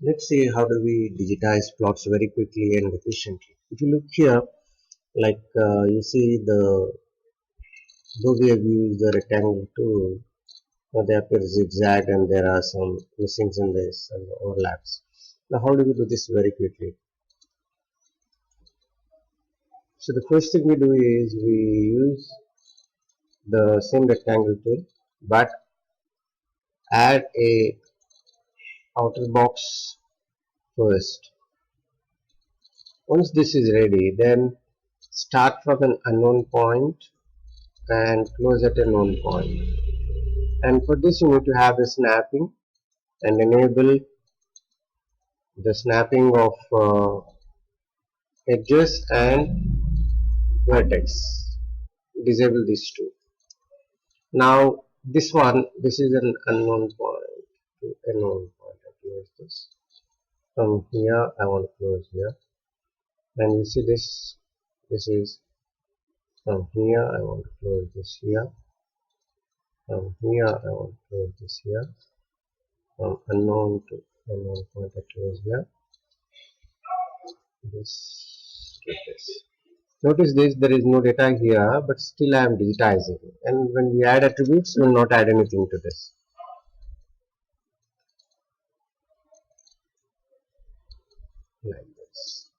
Let's see how do we digitize plots very quickly and efficiently. If you look here, like you see though we have used the rectangle tool, they appear zigzag and there are some missings in this and overlaps. Now how do we do this very quickly? So the first thing we do is we use the same rectangle tool but add a outer box first. Once this is ready, then start from an unknown point and close at a known point. And for this you need to have a snapping and enable the snapping of edges and vertex. Disable these two. Now this is an unknown point to a known point. I close this. From here I want to close here. And you see this is from here I want to close this here. From here I want to close this here. From unknown to unknown point I close here. This to this. Notice this, there is no data here, but still I am digitizing. And when we add attributes, we will not add anything to this. Like this.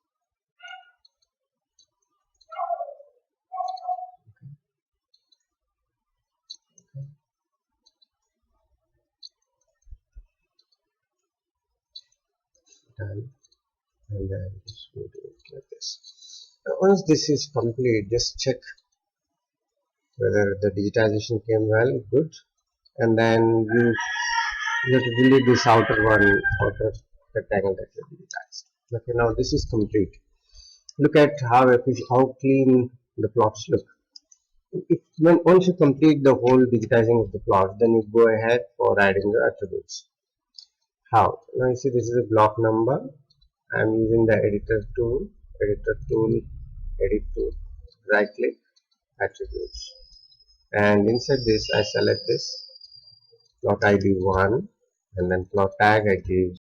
Done. And then just do it like this. Now, once this is complete, just check whether the digitization came well, good. And then you have to delete this outer rectangle that you digitized. Okay, now this is complete. Look at how clean the plots look. Once you complete the whole digitizing of the plot, then you go ahead for adding the attributes. How? Now you see this is a block number. I am using the editor tool, edit tool, right click, attributes. And inside this I select this plot ID 1 and then plot tag I give